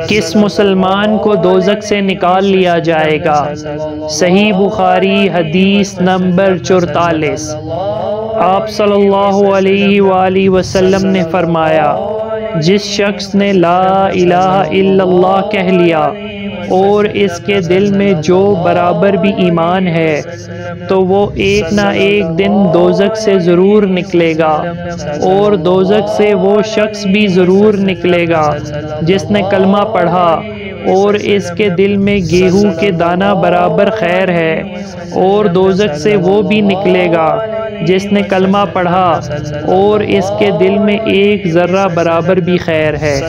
کس مسلمان کو دوزخ سے نکال لیا جائے گا؟ صحیح بخاری حدیث نمبر 44۔ آپ صلی اللہ علیہ وآلہ وسلم نے فرمایا، جس شخص نے لا الہ الا اللہ کہہ لیا اور اس کے دل میں جو برابر بھی ایمان ہے تو وہ ایک نہ ایک دن دوزخ سے ضرور نکلے گا، اور دوزخ سے وہ شخص بھی ضرور نکلے گا جس نے کلمہ پڑھا اور اس کے دل میں گیہوں کے دانہ برابر خیر ہے، اور دوزخ سے وہ بھی نکلے گا جس نے کلمہ پڑھا اور اس کے دل میں ایک ذرہ برابر بھی خیر ہے۔